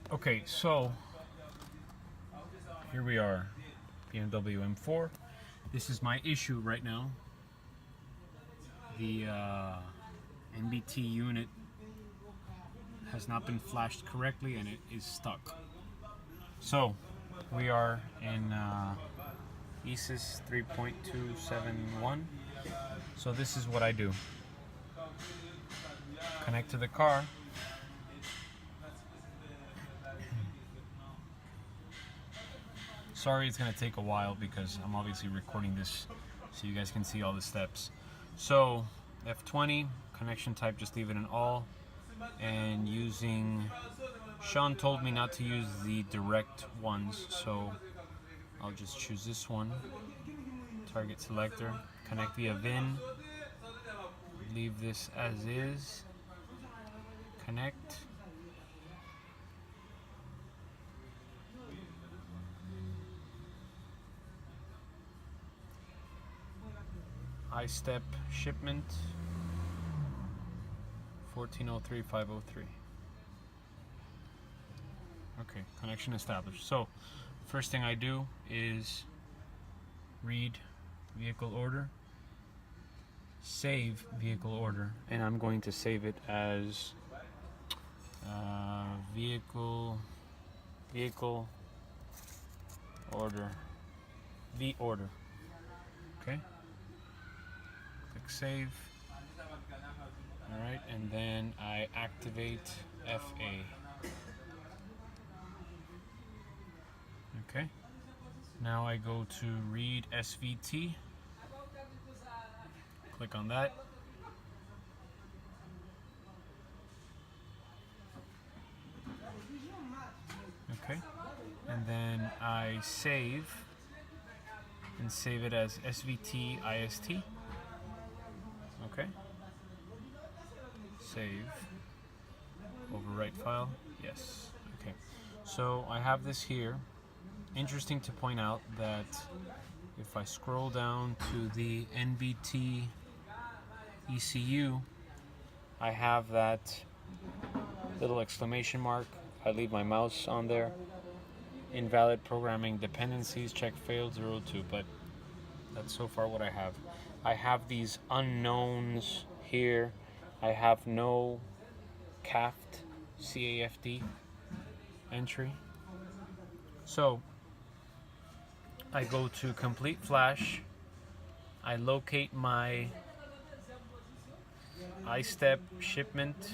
Okay, so here we are, BMW M4. This is my issue right now. The NBT unit has not been flashed correctly and it is stuck. So we are in Esys 3.271. So this is what I do. Connect to the car. Sorry it's going to take a while because I'm obviously recording this so you guys can see all the steps. So F20, connection type, just leave it in all. And Sean told me not to use the direct ones, so I'll just choose this one. Target selector, connect via VIN, leave this as is, connect. I-step shipment 1403503. Okay, connection established. So first thing I do is read vehicle order, save vehicle order, and I'm going to save it as vehicle order, the order. Okay, click save. All right, and then I activate FA. Okay, now I go to read SVT, click on that. Okay, and then I save it as SVT IST. Okay, save, overwrite file, yes. Okay, so I have this here. Interesting to point out that if I scroll down to the NBT ECU, I have that little exclamation mark. I leave my mouse on there. Invalid programming dependencies, check failed 02, but that's so far what I have. I have these unknowns here. I have no CAFD, CAFD entry. So I go to complete flash. I locate my I-step shipment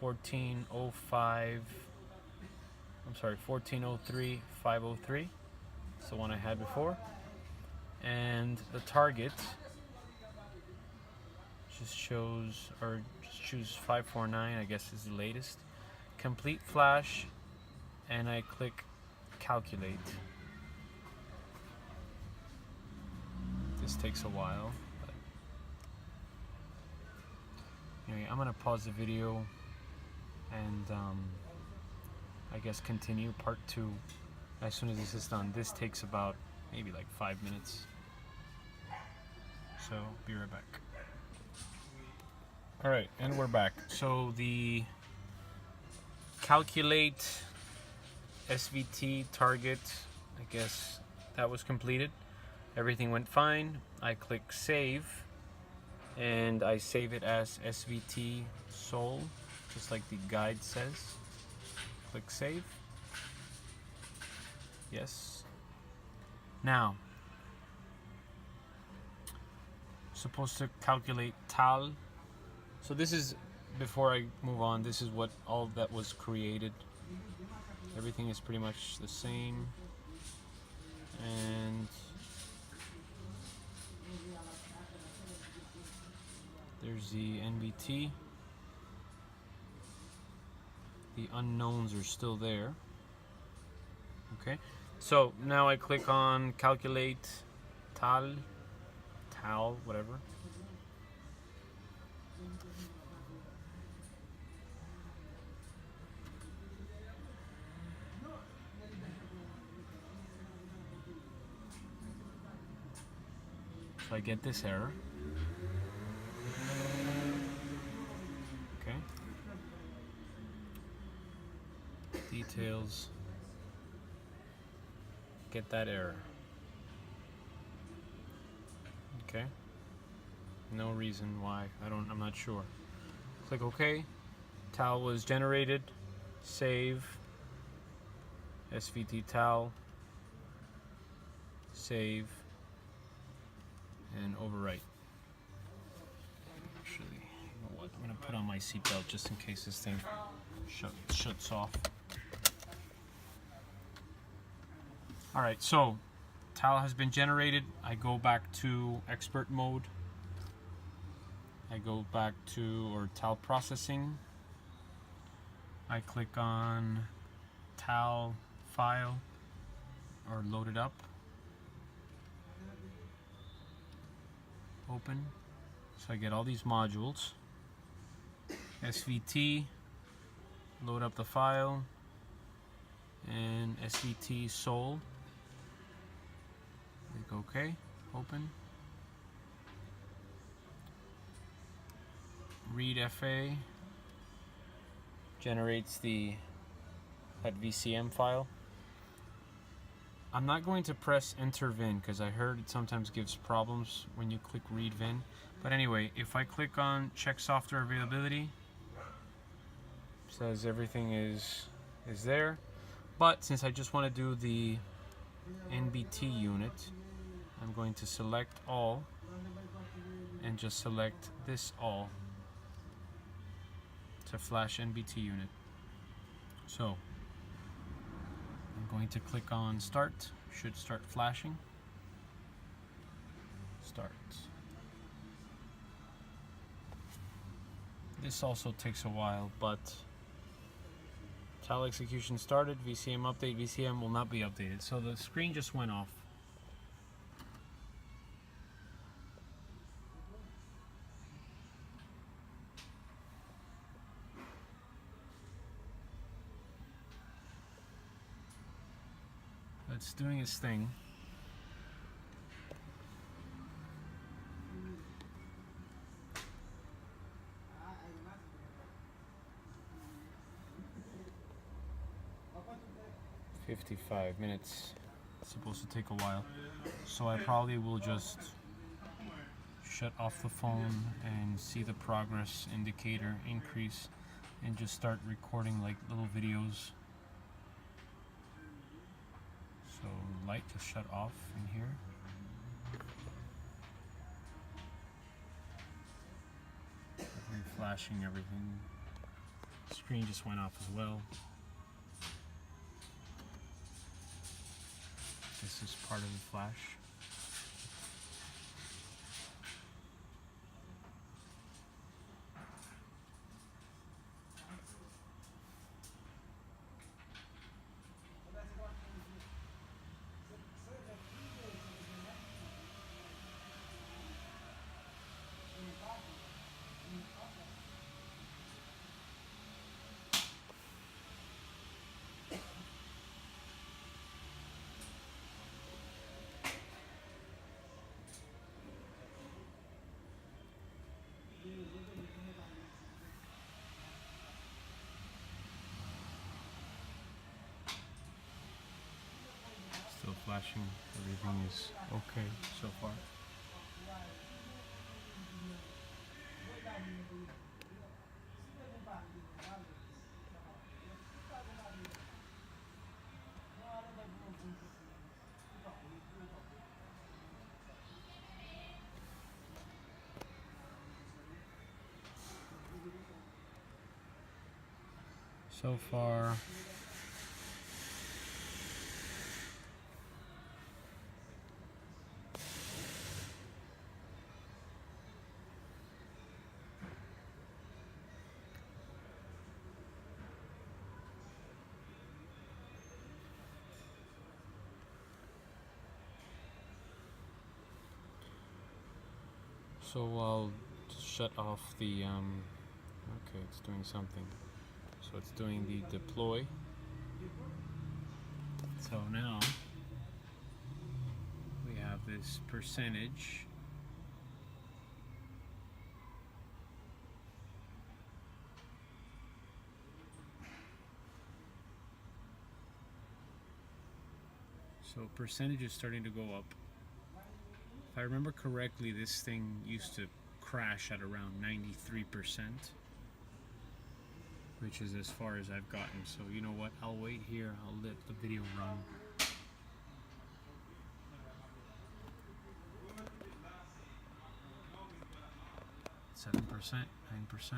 1403503. It's the one I had before. And the target just choose 549, I guess is the latest. Complete flash, and I click calculate. This takes a while, but anyway, I'm gonna pause the video and I guess continue part 2 as soon as this is done. This takes about maybe like 5 minutes, so be right back. All right, and we're back. So the calculate SVT target, I guess that was completed. Everything went fine. I click save, and I save it as SVT Sol, just like the guide says. Click save. Yes. Now, supposed to calculate TAL. So this is, before I move on, this is what all that was created. Everything is pretty much the same. And there's the NBT. The unknowns are still there. Okay, so now I click on calculate TAL, whatever. So I get this error. Okay. details, get that error. Okay, no reason why, I'm not sure. Click OK. Towel was generated. Save. SVT towel. Save. And overwrite. Actually, you know what? I'm gonna put on my seatbelt just in case this thing shuts off. Alright, so towel has been generated. I go back to expert mode. I go back to towel processing. I click on towel file or load it up. Open. So I get all these modules. SVT, load up the file, and SVT sold. Click OK, open. Read FA generates that VCM file. I'm not going to press enter VIN because I heard it sometimes gives problems when you click read VIN. But anyway, if I click on check software availability, it says everything is there. But since I just want to do the NBT unit, I'm going to select all and just select this all to flash NBT unit. So I'm going to click on start. Should start flashing. Start. This also takes a while, but towel execution started. VCM update. VCM will not be updated. So the screen just went off. It's doing its thing. "55 minutes. It's supposed to take a while. So I probably will just shut off the phone and see the progress indicator increase and just start recording like little videos. So light just shut off in here. Flashing everything. Screen just went off as well. This is part of the flash. Still flashing. Everything is okay so far. So far, so I'll shut off the, okay, it's doing something. So it's doing the deploy. So now we have this percentage. So percentage is starting to go up. If I remember correctly, this thing used to crash at around 93%, which is as far as I've gotten. So you know what, I'll wait here, I'll let the video run. $7, 9%.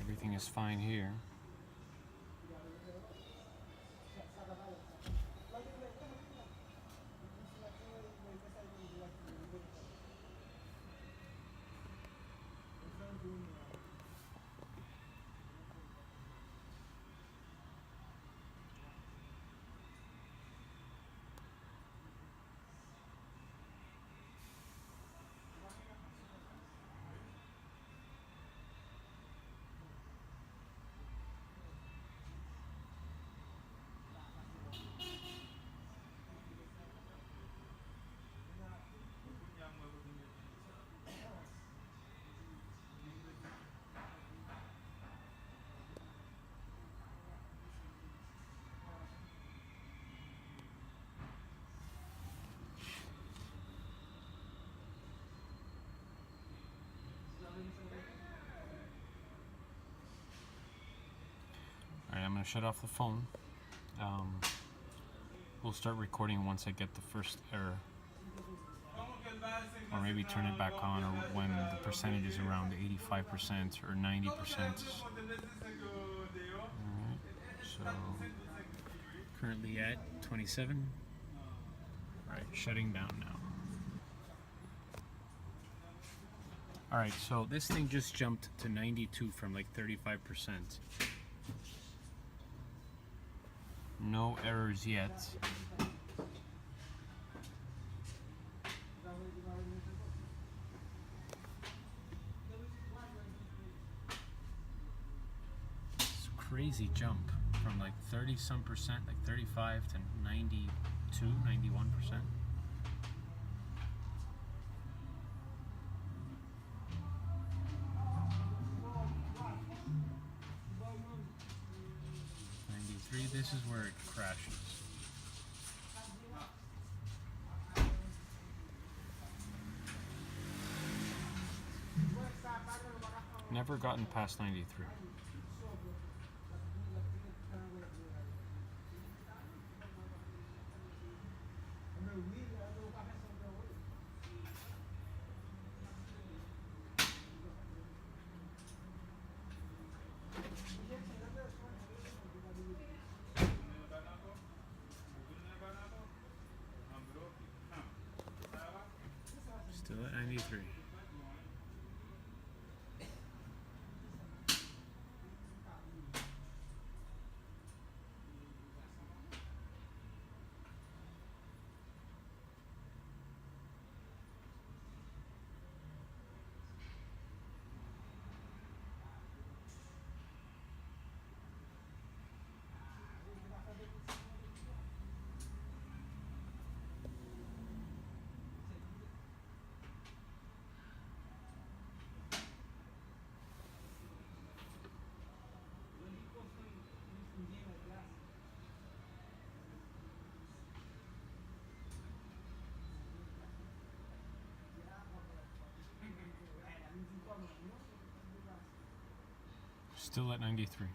Everything is fine here. Alright, I'm going to shut off the phone. We'll start recording once I get the first error. Or maybe turn it back on, or when the percentage is around 85% or 90%. Alright, so currently at 27. Alright, shutting down now. Alright, so this thing just jumped to 92 from like 35%. No errors yet. It's a crazy jump from like 30 some percent, like 35 to 92, 91%. This is where it crashes. Never gotten past 93. Still at 93. Still at 93.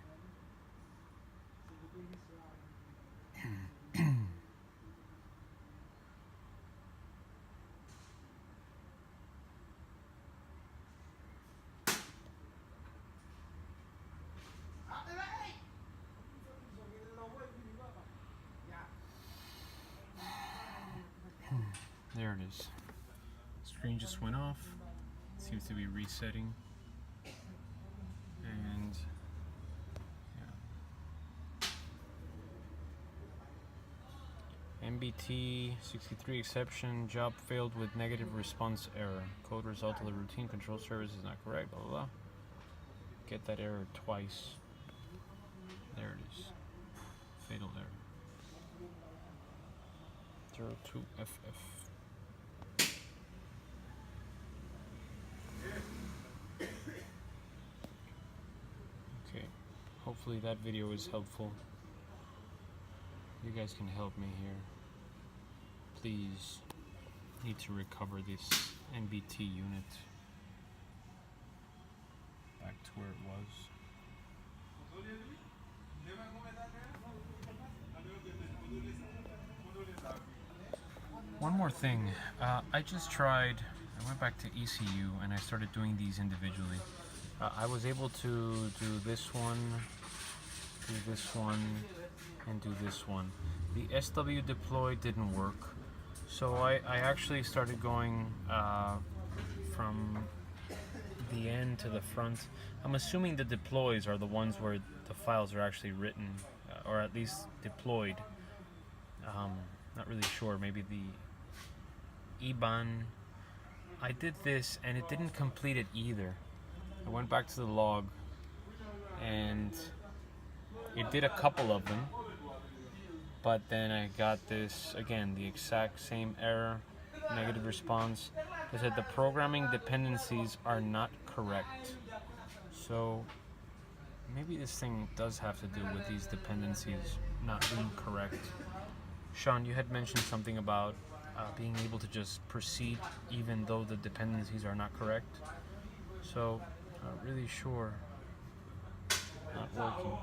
There it is. Screen just went off. Seems to be resetting. And yeah. NBT 63 exception. Job failed with negative response error. Code result of the routine control service is not correct. Blah blah blah. Get that error twice. There it is. Fatal error. 02FF. Okay, hopefully that video is helpful. You guys can help me here. Please. Need to recover this NBT unit back to where it was. One more thing, I just tried, I went back to ECU and I started doing these individually. I was able to do this one, and do this one. The SW deploy didn't work, so I actually started going from the end to the front. I'm assuming the deploys are the ones where the files are actually written, or at least deployed. Not really sure, maybe the IBAN. I did this and it didn't complete it either. I went back to the log and it did a couple of them, but then I got this, again, the exact same error, negative response. It said the programming dependencies are not correct. So maybe this thing does have to do with these dependencies not being correct. Sean, you had mentioned something about being able to just proceed even though the dependencies are not correct. So, not really sure. Not working.